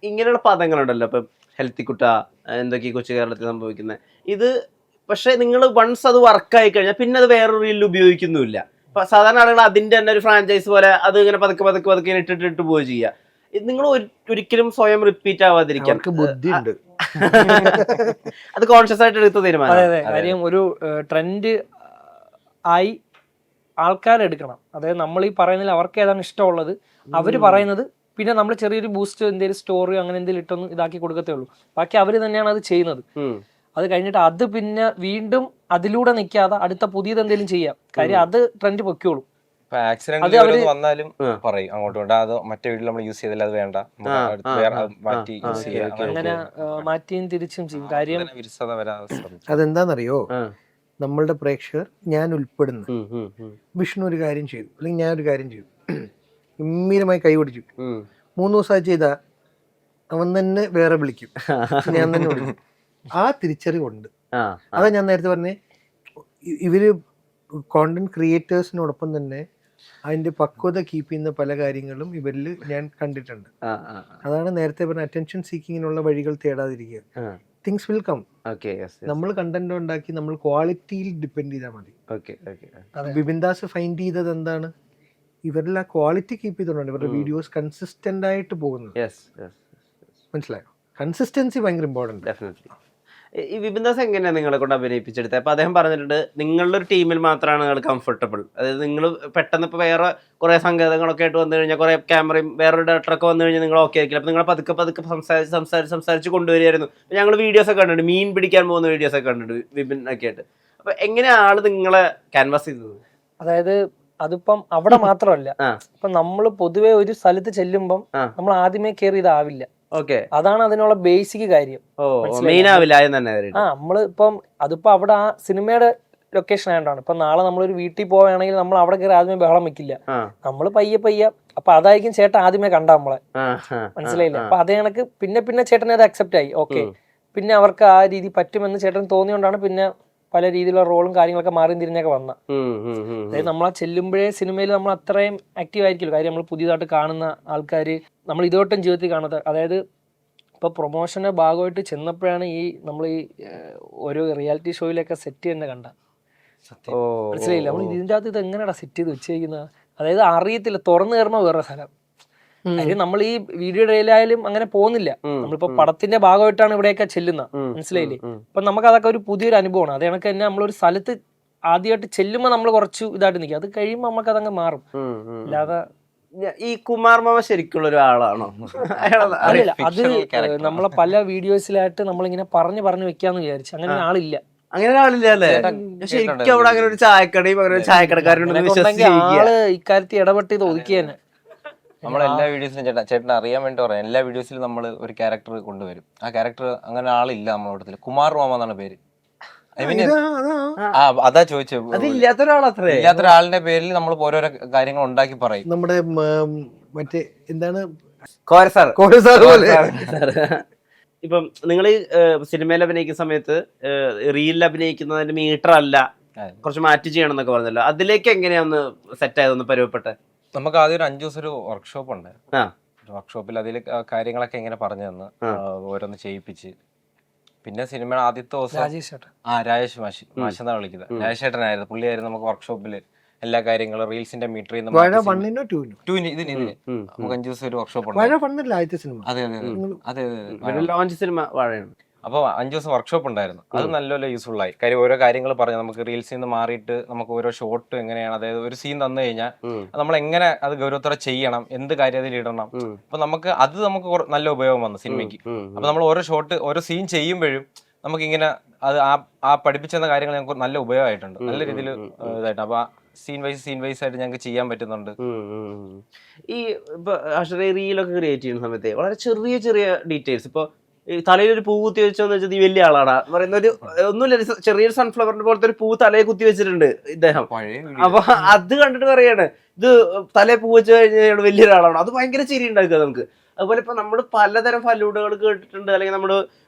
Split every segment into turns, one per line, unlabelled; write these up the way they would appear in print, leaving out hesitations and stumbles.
ഇങ്ങനെയുള്ള പദങ്ങളുണ്ടല്ലോ, ഇപ്പം ഹെൽത്തി കുട്ട, എന്തൊക്കെയാ കൊച്ചു കേരളത്തിൽ സംഭവിക്കുന്നത്, ഇത് പക്ഷെ നിങ്ങൾ വൺസ് അത് വർക്കായി കഴിഞ്ഞാൽ പിന്നെ അത് വേറൊരു റീലിൽ ഉപയോഗിക്കുന്നുമില്ല. അപ്പൊ സാധാരണ ആളുകൾ അതിന്റെ തന്നെ ഒരു ഫ്രാഞ്ചൈസ് പോലെ അത് ഇങ്ങനെ പതുക്കെ പതുക്കെ പതുക്കെ ഇട്ടിട്ട് പോവുക ചെയ്യുക. നിങ്ങൾ ഒരിക്കലും സ്വയം റിപ്പീറ്റ് ആവാതിരിക്കാൻ
ബുദ്ധിയുണ്ട്.
അത് കോൺഷ്യസ് ആയിട്ട് എടുത്ത തീരുമാനം.
കാര്യം ഒരു ട്രെൻഡ് ആയി ആൾക്കാരെടുക്കണം. അതായത് നമ്മൾ ഈ പറയുന്നതിൽ അവർക്ക് ഏതാണ് ഇഷ്ടമുള്ളത് അവർ പറയുന്നത്, പിന്നെ നമ്മൾ ചെറിയൊരു ബൂസ്റ്റ് എന്തെങ്കിലും സ്റ്റോറി അങ്ങനെ എന്തെങ്കിലും ഇട്ടൊന്നും ഇതാക്കി കൊടുക്കത്തേ ഉള്ളൂ. ബാക്കി അവർ തന്നെയാണ് അത് ചെയ്യുന്നത്. അത് കഴിഞ്ഞിട്ട് അത് പിന്നെ വീണ്ടും അതിലൂടെ നിൽക്കാതെ അടുത്ത പുതിയത് എന്തെങ്കിലും ചെയ്യാം. കാര്യം അത് ട്രെൻഡ് പൊക്കോളും.
ആക്സിഡന്റ് വന്നാലും പറയും അങ്ങോട്ട് വേണ്ട, അത് മറ്റേ വീട്ടിൽ നമ്മൾ യൂസ് ചെയ്തില്ല, അത് വേണ്ട, മാറ്റി യൂസ് ചെയ്യാം.
അങ്ങനെ മാറ്റിയും തിരിച്ചും ചെയ്യും. കാര്യം
അതെന്താണെന്നറിയോ, നമ്മളുടെ പ്രേക്ഷകർ, ഞാൻ ഉൾപ്പെടുന്നു. വിഷ്ണു ഒരു കാര്യം ചെയ്തു, അല്ലെങ്കിൽ ഞാൻ ഒരു കാര്യം ചെയ്തു, ഗംഭീരമായി കൈ പിടിച്ചു, 3 ദിവസമായി ചെയ്താ അവൻ തന്നെ വേറെ വിളിക്കും, ഞാൻ തന്നെ വിളിക്കും. ആ തിരിച്ചറിവുണ്ട്. അതാ ഞാൻ നേരത്തെ പറഞ്ഞേ, ഇവര് കോണ്ടന്റ് ക്രിയേറ്റേഴ്സിനോടൊപ്പം തന്നെ അതിന്റെ പക്വത കീപ്പ് ചെയ്യുന്ന പല കാര്യങ്ങളും ഇവരിൽ ഞാൻ കണ്ടിട്ടുണ്ട്. അതാണ് നേരത്തെ പറഞ്ഞ അറ്റൻഷൻ സീക്കിങ്ങിനുള്ള വഴികൾ തേടാതിരിക്കുക. Things will come. നമ്മൾ കണ്ടന്റ് ഉണ്ടാക്കി നമ്മൾ ക്വാളിറ്റിയിൽ ഡിപ്പെൻഡ് ചെയ്താൽ മതി. ബിപിൻ ദാസ് ഫൈൻഡ് ചെയ്തത് എന്താണ്, ഇവരിൽ ആ ക്വാളിറ്റി കീപ്പ് ചെയ്തോണ്ടാണ് ഇവരുടെ വീഡിയോസ് കൺസിസ്റ്റന്റ് ആയിട്ട് പോകുന്നത്. മനസ്സിലായോ? കൺസിസ്റ്റൻസി ഭയങ്കര ഇമ്പോർട്ടന്റ്.
ഈ വിപിൻ ദാസ് എങ്ങനെയാണ് നിങ്ങളെ കൊണ്ട് അഭിനയിപ്പിച്ചെടുത്തത്? അപ്പൊ അദ്ദേഹം പറഞ്ഞിട്ടുണ്ട് നിങ്ങളുടെ ഒരു ടീമിൽ മാത്രമാണ് നിങ്ങൾ കംഫർട്ടബിൾ. അതായത് നിങ്ങൾ പെട്ടെന്ന് ഇപ്പൊ വേറെ കുറെ സങ്കേതങ്ങളൊക്കെ ആയിട്ട് വന്നു കഴിഞ്ഞാൽ, കുറെ ക്യാമറയും വേറൊരു ഡയറക്ടറൊക്കെ വന്നു കഴിഞ്ഞാൽ നിങ്ങൾ ഓക്കെ ആയിരിക്കില്ല. അപ്പൊ നിങ്ങൾ പതുക്കെ പതുക്കെ സംസാരിച്ച് കൊണ്ടുവരികയായിരുന്നു. ഞങ്ങൾ വീഡിയോസ് ഒക്കെ കണ്ടിട്ടുണ്ട്, മീൻ പിടിക്കാൻ പോകുന്ന വീഡിയോസ് ഒക്കെ കണ്ടിട്ടുണ്ട് വിപിൻ ഒക്കെ ആയിട്ട്. അപ്പൊ എങ്ങനെയാണ് ആള് നിങ്ങളെ ക്യാൻവാസ് ചെയ്തത്?
അതായത് അതിപ്പം അവിടെ മാത്രമല്ല, ഇപ്പൊ നമ്മൾ പൊതുവെ ഒരു സ്ഥലത്ത് ചെല്ലുമ്പം നമ്മൾ ആദ്യമേ കയറി ഇതാവില്ല. അതാണ് അതിനുള്ള ബേസിക് കാര്യം. നമ്മള് ഇപ്പം അതിപ്പോ അവിടെ ആ സിനിമയുടെ ലൊക്കേഷൻ ആയതുകൊണ്ടാണ്. ഇപ്പൊ നാളെ നമ്മളൊരു വീട്ടിൽ പോവുകയാണെങ്കിൽ നമ്മൾ അവിടെ കയറി ആദ്യമേ ബഹളം വെക്കില്ല, നമ്മള് പയ്യെ. അപ്പൊ അതായിരിക്കും ചേട്ടൻ ആദ്യമേ കണ്ട നമ്മളെ, മനസ്സിലായില്ല? അപ്പൊ അതേ കണക്ക് പിന്നെ ചേട്ടനെ അത് അക്സെപ്റ്റ് ആയി. ഓക്കെ, പിന്നെ അവർക്ക് ആ രീതി പറ്റുമെന്ന് ചേട്ടൻ തോന്നിയോണ്ടാണ് പിന്നെ പല രീതിയിലുള്ള റോളും കാര്യങ്ങളൊക്കെ മാറി തിരിഞ്ഞൊക്കെ വന്ന. അതായത് നമ്മളാ ചെല്ലുമ്പോഴേ സിനിമയിൽ നമ്മൾ അത്രയും ആക്റ്റീവ് ആയിരിക്കുമല്ലോ. കാര്യം നമ്മൾ പുതിയതായിട്ട് കാണുന്ന ആൾക്കാർ, നമ്മൾ ഇതോട്ടും ജീവിതത്തിൽ കാണാത്ത, അതായത് ഇപ്പൊ പ്രൊമോഷന്റെ ഭാഗമായിട്ട് ചെന്നപ്പോഴാണ് ഈ നമ്മൾ ഈ ഓരോ റിയാലിറ്റി ഷോയിലൊക്കെ സെറ്റ് തന്നെ കണ്ട. മനസ്സിലായില്ല? നമ്മൾ ഇതിൻ്റെ അകത്ത് ഇത് എങ്ങനെയാ സെറ്റ് ചെയ്ത് വെച്ചേക്കുന്നത്? അതായത് അറിയത്തില്ല, തുറന്നു കയറുമ്പോൾ വേറെ സ്ഥലം. കാര്യം നമ്മൾ ഈ വീഡിയോ ഡേയിലായാലും അങ്ങനെ പോകുന്നില്ല, നമ്മളിപ്പോ പടത്തിന്റെ ഭാഗമായിട്ടാണ് ഇവിടെയൊക്കെ ചെല്ലുന്നത്. മനസ്സിലായില്ലേ? അപ്പൊ നമുക്ക് അതൊക്കെ ഒരു പുതിയൊരു അനുഭവമാണ്. അത് കണക്ക് തന്നെ നമ്മളൊരു സ്ഥലത്ത് ആദ്യമായിട്ട് ചെല്ലുമ്പോൾ നമ്മൾ കുറച്ച് ഇതായിട്ട് നിൽക്കും, അത് കഴിയുമ്പോൾ നമുക്ക് അതങ്ങ് മാറും. അല്ലാതെ
ഈ കുമാർ മാമ ശരിക്കുള്ള ഒരാളാണോ?
അല്ല, അത് നമ്മളെ പല വീഡിയോസിലായിട്ട് നമ്മളിങ്ങനെ പറഞ്ഞു വെക്കാന്ന് വിചാരിച്ചു. അങ്ങനെ ആളില്ല.
അങ്ങനെ ആളില്ല അല്ലേ? ശരിക്കും അവിടെ അങ്ങനെ ഒരു ചായക്കടയും അങ്ങനെ ഒരു ചായക്കടക്കാരുണ്ട്.
ആള് ഇക്കാര്യത്തിൽ ഇടപെട്ട് ഇത് ഒതുക്കി തന്നെ.
നമ്മളെല്ലാ വീഡിയോസിലും ചേട്ടൻ അറിയാൻ വേണ്ടി പറയാം, എല്ലാ വീഡിയോസിലും നമ്മൾ ഒരു ക്യാരക്ടർ കൊണ്ടുവരും. ആ ക്യാരക്ടർ അങ്ങനെ ആളില്ല നമ്മുടെ കൂട്ടത്തില്. കുമാർ മാമ എന്നാണ് പേര്. അതാ ചോദിച്ചത്, ഇല്ലാത്ത ഒരാളിന്റെ പേരിൽ നമ്മൾ ഓരോരോ കാര്യങ്ങൾ ഉണ്ടാക്കി പറയും.
നമ്മുടെ മറ്റേ എന്താണ്
ഇപ്പം നിങ്ങൾ സിനിമയിൽ അഭിനയിക്കുന്ന സമയത്ത് റീലിൽ അഭിനയിക്കുന്നതിന്റെ മീറ്റർ അല്ല, കുറച്ച് മാറ്റി ചെയ്യണം എന്നൊക്കെ പറഞ്ഞല്ലോ. അതിലേക്ക് എങ്ങനെയാന്ന് സെറ്റ് ആയതൊന്ന് പരുവപ്പെട്ടെ?
നമുക്ക് ആദ്യം ഒരു 5 ദിവസം ഒരു വർക്ക്ഷോപ്പ് ഉണ്ടായിരുന്നു. വർക്ക്ഷോപ്പിൽ അതിൽ കാര്യങ്ങളൊക്കെ ഇങ്ങനെ പറഞ്ഞു തന്ന് ഓരോന്ന് ചെയ്യിപ്പിച്ച്, പിന്നെ സിനിമയുടെ ആദ്യത്തെ ദിവസം രാജേഷ് മാഷെന്നാ വിളിക്കുന്നത്. രാജേഷ് ചേട്ടനായിരുന്നു, പുള്ളിയായിരുന്നു നമുക്ക് വർക്ക്ഷോപ്പിൽ എല്ലാ കാര്യങ്ങളും റീൽസിന്റെ മീറ്റർ നമുക്ക് 5 ദിവസം ഒരു വർക്ക്ഷോപ്പ് ഉണ്ട്. അപ്പോൾ 5 ദിവസം വർക്ക്ഷോപ്പ് ഉണ്ടായിരുന്നു. അത് നല്ലപോലെ യൂസ്ഫുൾ ആയി. കാര്യം ഓരോ കാര്യങ്ങൾ പറഞ്ഞു നമുക്ക് റീൽസിൽ നിന്ന് മാറിയിട്ട് നമുക്ക് ഓരോ ഷോട്ട് എങ്ങനെയാണ്, അതായത് ഒരു സീൻ തന്നു കഴിഞ്ഞാൽ നമ്മൾ എങ്ങനെ അത് ഗൗരവത്തോടെ ചെയ്യണം, എന്ത് കാര്യം അതിൽ ഇടണം. അപ്പൊ നമുക്ക് നല്ല ഉപയോഗം വന്നു സിനിമയ്ക്ക്. അപ്പൊ നമ്മൾ ഓരോ ഷോട്ട് ഓരോ സീൻ ചെയ്യുമ്പോഴും നമുക്കിങ്ങനെ അത് ആ പഠിപ്പിച്ചെന്ന കാര്യങ്ങൾ ഞങ്ങൾക്ക് നല്ല ഉപയോഗമായിട്ടുണ്ട്, നല്ല രീതിയിൽ ഇതായിട്ട്. അപ്പൊ സീൻ വൈസ് ആയിട്ട് ഞങ്ങൾക്ക് ചെയ്യാൻ പറ്റുന്നുണ്ട്.
ഈ ഇപ്പൊ റീലൊക്കെ ക്രിയേറ്റ് ചെയ്യുന്ന സമയത്ത് വളരെ ചെറിയ ഡീറ്റെയിൽസ്, ഇപ്പൊ തലയിൽ ഒരു പൂ കുത്തി വെച്ചോന്ന് വെച്ചാൽ ഈ വലിയ ആളാണ് പറയുന്ന ഒരു ഒന്നുമില്ല, ചെറിയൊരു സൺഫ്ലവറിന്റെ പോലത്തെ ഒരു പൂ തലയെ കുത്തി വെച്ചിട്ടുണ്ട് ഇദ്ദേഹം. അപ്പൊ അത് കണ്ടിട്ട് പറയാണ് ഇത് തലയെ പൂ വെച്ച് കഴിഞ്ഞാൽ വലിയൊരാളാണ്. അത് ഭയങ്കര ചിരി ഉണ്ടാക്കുക നമുക്ക്. അതുപോലെ ഇപ്പൊ നമ്മൾ പലതരം ഫലൂഡകൾ കേട്ടിട്ടുണ്ട്, അല്ലെങ്കിൽ നമ്മൾ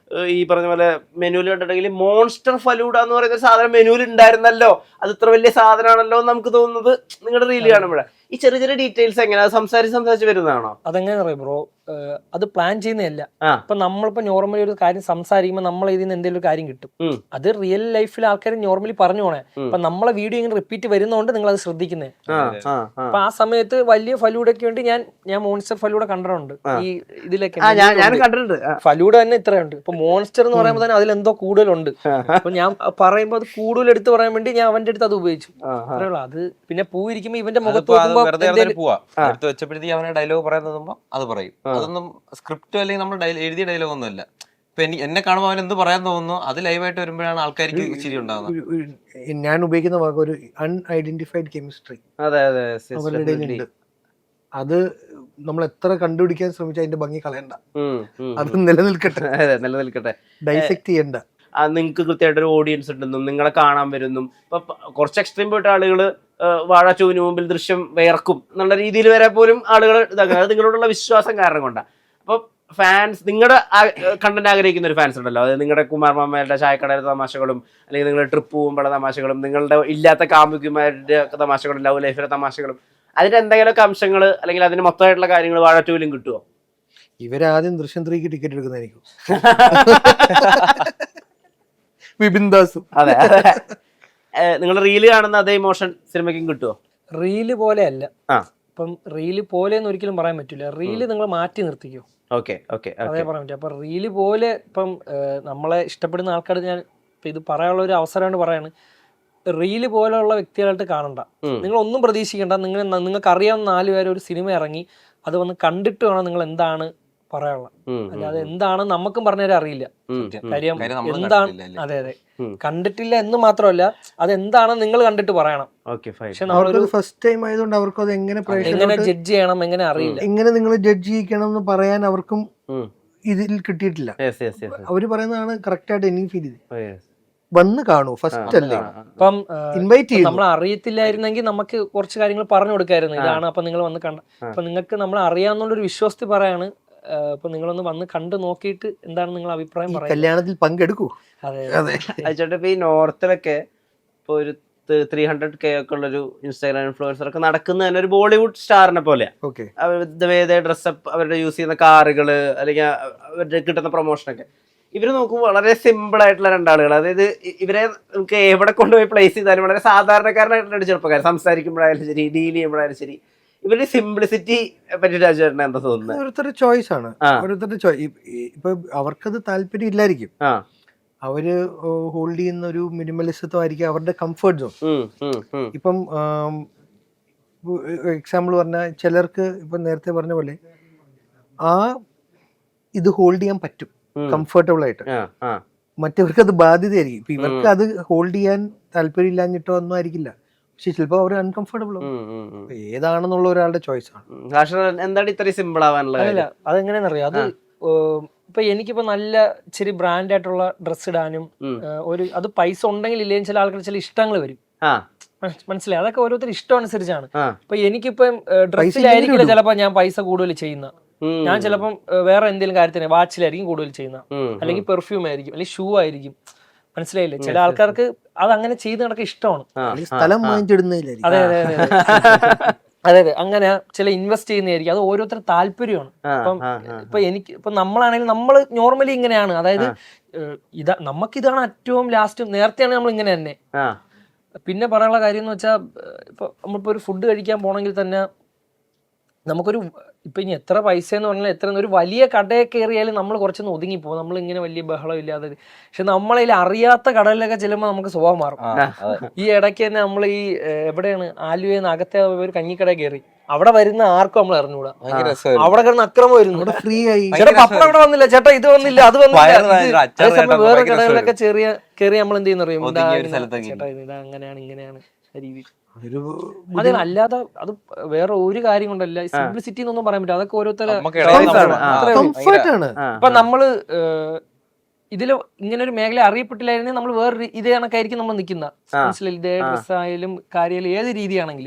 ഈ പറഞ്ഞ പോലെ മെനുവിൽ കണ്ടിട്ടുണ്ടെങ്കിൽ മോൺസ്റ്റർ ഫലൂഡ എന്ന് പറയുന്ന ഒരു സാധനം മെനുവിൽ ഉണ്ടായിരുന്നല്ലോ, അത് ഇത്ര വലിയ സാധനമാണല്ലോ എന്ന് നമുക്ക് തോന്നുന്നത് നിങ്ങളുടെ റീൽ കാണുമ്പോഴേ. ഈ ചെറിയ ചെറിയ ഡീറ്റെയിൽസ് എങ്ങനെ അത് സംസാരിച്ച് വരുന്നതാണോ?
അതെങ്ങനെ അറിയാം ബ്രോ, അത് പ്ലാൻ ചെയ്യുന്നതല്ല.
ആ.
ഇപ്പൊ നമ്മളിപ്പോ നോർമലി ഒരു കാര്യം സംസാരിക്കുമ്പോൾ നമ്മൾ ഇതിൽ നിന്ന് എന്തെങ്കിലും ഒരു കാര്യം കിട്ടും. അത് റിയൽ ലൈഫിൽ ആൾക്കാർ നോർമലി പറഞ്ഞു പോണേ. അപ്പൊ നമ്മളെ വീഡിയോ ഇങ്ങനെ റിപ്പീറ്റ് വരുന്നതുകൊണ്ട് നിങ്ങൾ അത് ശ്രദ്ധിക്കുന്നത്. അപ്പൊ ആ സമയത്ത് വലിയ ഫലൂഡയ്ക്ക് വേണ്ടി ഞാൻ മോൺസ്റ്റർ ഫലൂഡ കണ്ടിട്ടുണ്ട്. ഈ ഇതിലൊക്കെ
ഞാൻ കണ്ടിട്ടുണ്ട്.
ഫലൂഡ തന്നെ ഇത്രയുണ്ട്. ഇപ്പൊ മോൺസ്റ്റർ എന്ന് പറയുമ്പോൾ തന്നെ അതിലെന്തോ കൂടുതലുണ്ട്. അപ്പൊ ഞാൻ പറയുമ്പോ അത് കൂടുതൽ എടുത്ത് പറയാൻ വേണ്ടി ഞാൻ അവന്റെ അടുത്ത് അത് ഉപയോഗിച്ചു. അത് പിന്നെ പൂ ഇരിക്കുമ്പോ ഇവന്റെ മുഖത്ത്
എടുത്ത് വെച്ചപ്പോഴത്തേക്ക് അവനെ ഡയലോഗ് പറയുന്നതുമ്പോ അത് പറയും. അതൊന്നും സ്ക്രിപ്റ്റോ അല്ലെങ്കിൽ നമ്മൾ എഴുതിയ ഡയലോഗ് ഒന്നും അല്ല. ഇപ്പൊ എന്നെ കാണുമ്പോൾ അവൻ എന്ത് പറയാൻ തോന്നുന്നു അത് ലൈവായിട്ട് വരുമ്പോഴാണ് ആൾക്കാർക്ക് ചിരി ഉണ്ടാകുന്നത്.
ഞാൻ ഉപയോഗിക്കുന്ന വാക്ക് ഒരു അൺഐഡന്റിഫൈഡ് കെമിസ്ട്രി അവരുടെ ഇടയിലുണ്ട്. അത് നമ്മൾ എത്ര കണ്ടുപിടിക്കാൻ ശ്രമിച്ചാൽ അതിന്റെ ഭംഗി കളയണ്ട, അത് നിലനിൽക്കട്ടെ, ഡൈസെക്ട് ചെയ്യണ്ട.
നിങ്ങൾക്ക് കൃത്യമായിട്ടൊരു ഓഡിയൻസ് ഉണ്ടെന്നും നിങ്ങളെ കാണാൻ വരുന്നും ഇപ്പൊ കുറച്ച് എക്സ്ട്രീം പോയിട്ട് ആളുകൾ വാഴ 2 മുമ്പിൽ ദൃശ്യം വേർക്കും എന്നുള്ള രീതിയിൽ വരെ പോലും ആളുകൾ ഇതാക്കുന്നത് അത് നിങ്ങളോടുള്ള വിശ്വാസം കാരണം കൊണ്ടാണ്. അപ്പൊ ഫാൻസ്, നിങ്ങളുടെ കണ്ടന്റ് ആഗ്രഹിക്കുന്ന ഒരു ഫാൻസ് ഉണ്ടല്ലോ, അതായത് നിങ്ങളുടെ കുമാർ മാമയുടെ ചായക്കടയുടെ തമാശകളും അല്ലെങ്കിൽ നിങ്ങളുടെ ട്രിപ്പ് പോകുമ്പോഴുള്ള തമാശകളും നിങ്ങളുടെ ഇല്ലാത്ത കാമുകിമാരുടെ തമാശകളും ലവ് ലൈഫിലെ തമാശകളും അതിന്റെ എന്തെങ്കിലുമൊക്കെ അംശങ്ങൾ അല്ലെങ്കിൽ അതിന് മൊത്തമായിട്ടുള്ള കാര്യങ്ങൾ വാഴ 2 കിട്ടുമോ?
ഇവരാദ്യം ദൃശ്യം 3 ടിക്കറ്റ് എടുക്കുന്നതായിരിക്കും. വിപിൻ ദാസും.
അതെ, നിങ്ങൾ റീല് കാണുന്ന അതേ ഇമോഷൻ സിനിമയ്ക്കും കിട്ടുമോ?
റീല് പോലെ അല്ല. ഇപ്പം റീല് പോലെ എന്ന് ഒരിക്കലും പറയാൻ പറ്റില്ല. റീല് നിങ്ങൾ മാറ്റി നിർത്തിക്കോ.
ഓക്കെ
അതേ പറയാൻ പറ്റും. അപ്പൊ റീല് പോലെ ഇപ്പം നമ്മളെ ഇഷ്ടപ്പെടുന്ന ആൾക്കാർ, ഞാൻ ഇപ്പൊ ഇത് പറയാനുള്ള ഒരു അവസരമാണ് പറയാണ്, റീല് പോലെയുള്ള വ്യക്തികളായിട്ട് കാണണ്ട. നിങ്ങൾ ഒന്നും പ്രതീക്ഷിക്കേണ്ട. നിങ്ങൾക്ക് അറിയാവുന്ന 4 പേര് ഒരു സിനിമ ഇറങ്ങി അത് വന്ന് കണ്ടിട്ട് വേണം നിങ്ങൾ എന്താണ് പറയാനുള്ള. അല്ലാതെ എന്താണ് നമുക്കും പറഞ്ഞുതരാൻ അറിയില്ല. കാര്യം എന്താണ്, അതെ കണ്ടിട്ടില്ല എന്ന് മാത്രമല്ല അതെന്താണെന്ന് നിങ്ങൾ കണ്ടിട്ട് പറയണം.
പക്ഷെ നമ്മളൊരു ഫസ്റ്റ് ടൈം ആയതുകൊണ്ട് അവർക്ക് അത് എങ്ങനെ
ജഡ്ജ് ചെയ്യണം എങ്ങനെ അറിയില്ല.
എങ്ങനെ നിങ്ങൾ ജഡ്ജ് ചെയ്യിക്കണം എന്ന് പറയാൻ അവർക്കും ഇതിൽ കിട്ടിയിട്ടില്ല. അവര് പറയുന്നതാണ് കറക്റ്റ് ആയിട്ട് എനിക്ക് ഫീൽ ചെയ്ത് വന്ന് കാണൂ ഫസ്റ്റ് അല്ലേ.
ഇപ്പം ഇൻവൈറ്റ് ചെയ്യും. നമ്മൾ അറിയത്തില്ലായിരുന്നെങ്കിൽ നമുക്ക് കുറച്ച് കാര്യങ്ങൾ പറഞ്ഞു കൊടുക്കായിരുന്നു, ഇതാണ് അപ്പൊ നിങ്ങൾ വന്ന് കണ്ട. അപ്പൊ നിങ്ങൾക്ക് നമ്മൾ അറിയാവുന്നുള്ളൊരു വിശ്വാസത്തിൽ പറയാണ്. അപ്പൊ നിങ്ങളൊന്ന് വന്ന് കണ്ടു നോക്കിയിട്ട് എന്താണ് നിങ്ങൾ അഭിപ്രായം പറയാം.
കല്യാണത്തിൽ പങ്കെടുക്കൂ.
അതെ
ചേട്ടാ, ഇപ്പൊ ഈ നോർത്തിലൊക്കെ ഇപ്പൊ ഒരു 300K ഒക്കെ ഉള്ളൊരു ഇൻസ്റ്റാഗ്രാം ഇൻഫ്ലുവൻസർ ഒക്കെ നടക്കുന്ന തന്നെ ഒരു ബോളിവുഡ് സ്റ്റാറിനെ പോലെയാ. ഡ്രസ്സപ്പ്, അവരുടെ യൂസ് ചെയ്യുന്ന കാറുകള് അല്ലെങ്കിൽ അവരുടെ കിട്ടുന്ന പ്രൊമോഷനൊക്കെ ഇവര് നോക്കുമ്പോൾ വളരെ സിമ്പിൾ ആയിട്ടുള്ള രണ്ടാളുകൾ. അതായത് ഇവരെ നമുക്ക് എവിടെ കൊണ്ടുപോയി പ്ലേസ് ചെയ്താലും വളരെ സാധാരണക്കാരനായിട്ടുള്ള ചെറുപ്പക്കാരൻ, സംസാരിക്കുമ്പോഴായാലും ശരി ഡീൽ ചെയ്യുമ്പോഴായാലും ശരി, ഇവരുടെ സിംപ്ലിസിറ്റി പറ്റി രാജേട്ടന് എന്താ തോന്നുന്നത്?
ഓരോരുത്തരുടെ ചോയ്സ് ആണ്. ഓരോരുത്തരുടെ ഇപ്പൊ അവർക്കത് താല്പര്യം ഇല്ലായിരിക്കും. അവര് ഹോൾഡ് ചെയ്യുന്ന ഒരു മിനിമലിസത്വം ആയിരിക്കും അവരുടെ കംഫർട്ട് സോൺ. ഇപ്പം എക്സാമ്പിൾ പറഞ്ഞാൽ ചിലർക്ക് ഇപ്പൊ നേരത്തെ പറഞ്ഞ പോലെ ഇത് ഹോൾഡ് ചെയ്യാൻ പറ്റും കംഫർട്ടബിൾ ആയിട്ട്. മറ്റവർക്ക് അത് ബാധ്യതയായിരിക്കും. ഇപ്പൊ ഇവർക്ക് അത് ഹോൾഡ് ചെയ്യാൻ താല്പര്യം ഇല്ലാഞ്ഞിട്ടോ ഒന്നും ആയിരിക്കില്ല. പക്ഷെ ചിലപ്പോ അവർ അൺകംഫർട്ടബിൾ ഏതാണെന്നുള്ള ഒരാളുടെ ചോയ്സ് ആണ്.
എന്താണ് ഇത്രയും സിമ്പിൾ ആവാനുള്ളത്?
അതെങ്ങനെയാണെന്നറിയാം. അത് ഇപ്പൊ എനിക്കിപ്പോ നല്ല ഇച്ചിരി ബ്രാൻഡ് ആയിട്ടുള്ള ഡ്രസ്സ് ഇടാനും അത് പൈസ ഉണ്ടെങ്കിൽ ഇല്ലെങ്കിൽ ചില ആൾക്കാർ ചില ഇഷ്ടങ്ങൾ വരും. മനസ്സിലായി? അതൊക്കെ ഓരോരുത്തർ ഇഷ്ടം അനുസരിച്ചാണ്. ഇപ്പൊ എനിക്കിപ്പം ഡ്രസ്സിലായിരിക്കില്ല ചിലപ്പോ ഞാൻ പൈസ കൂടുതൽ ചെയ്യുന്ന. ഞാൻ ചിലപ്പം വേറെ എന്തെങ്കിലും കാര്യത്തിന് വാച്ചിലായിരിക്കും കൂടുതൽ ചെയ്യുന്ന, അല്ലെങ്കിൽ പെർഫ്യൂം ആയിരിക്കും, അല്ലെങ്കിൽ ഷൂ ആയിരിക്കും. മനസ്സിലായില്ലേ? ചില ആൾക്കാർക്ക് അത് അങ്ങനെ ചെയ്ത് നടക്കാൻ ഇഷ്ടമാണ്. അതെ അതെ അതെ അതെ അങ്ങനെ ചില ഇൻവെസ്റ്റ് ചെയ്യുന്നതായിരിക്കും. അത് ഓരോരുത്തരുടെ താല്പര്യമാണ്. ഇപ്പൊ എനിക്ക് ഇപ്പൊ നമ്മളാണെങ്കിൽ നമ്മൾ നോർമലി ഇങ്ങനെയാണ്. അതായത് നമുക്കിതാണ് ഏറ്റവും ലാസ്റ്റ്. നേരത്തെയാണ് നമ്മൾ ഇങ്ങനെ തന്നെ. പിന്നെ പറയാനുള്ള കാര്യം എന്ന് വെച്ചാൽ ഇപ്പൊ നമ്മളിപ്പോ ഒരു ഫുഡ് കഴിക്കാൻ പോണെങ്കിൽ തന്നെ നമുക്കൊരു ഇപ്പൊ ഇനി എത്ര പൈസ എന്ന് പറഞ്ഞാൽ എത്ര ഒരു വലിയ കടയിൽ കയറിയാലും നമ്മൾ കുറച്ചൊന്ന് ഒതുങ്ങിപ്പോകും. നമ്മൾ ഇങ്ങനെ വലിയ ബഹളം ഇല്ലാതെ. പക്ഷെ നമ്മളതിൽ അറിയാത്ത കടലിലൊക്കെ ചെല്ലുമ്പോൾ നമുക്ക് സ്വഭാവം മാറും. ഈ ഇടയ്ക്ക് തന്നെ നമ്മൾ ഈ എവിടെയാണ് ആലുവയിൽ അകത്തെ ഒരു കഞ്ഞിക്കട കയറി, അവിടെ വരുന്ന ആർക്കും നമ്മൾ അറിഞ്ഞൂടാ. അവിടെ കിടന്ന് അക്രമം വരുന്നു. ഫ്രീ ആയി ചേട്ടാ പപ്പടം ഇവിടെ വന്നില്ല, ചേട്ടാ ഇത് വന്നില്ല, അത് വന്നില്ല. അതേസമയം വേറെ കടകളിലൊക്കെ ചെറിയ കയറി നമ്മൾ എന്ത് ചെയ്യുന്ന അറിയാം, ചേട്ടാ ഇതാ അങ്ങനെയാണ് ഇങ്ങനെയാണ് രീതി. അതെ, അല്ലാതെ അത് വേറെ ഒരു കാര്യം കൊണ്ടല്ല. സിംപ്ലിസിറ്റി എന്നൊന്നും പറയാൻ പറ്റില്ല. അതൊക്കെ ഓരോരുത്തരെ ഇപ്പൊ നമ്മള് ഇതില് ഇങ്ങനെ ഒരു മേഖല അറിയപ്പെട്ടില്ലായിരുന്നെങ്കിൽ നമ്മൾ വേറെ ഇതേ കണക്കായിരിക്കും നമ്മൾ നിൽക്കുന്ന. മനസ്സിലായി? ഇതേ ഡ്രസ് ആയാലും കാര്യമായാലും ഏത് രീതിയാണെങ്കിലും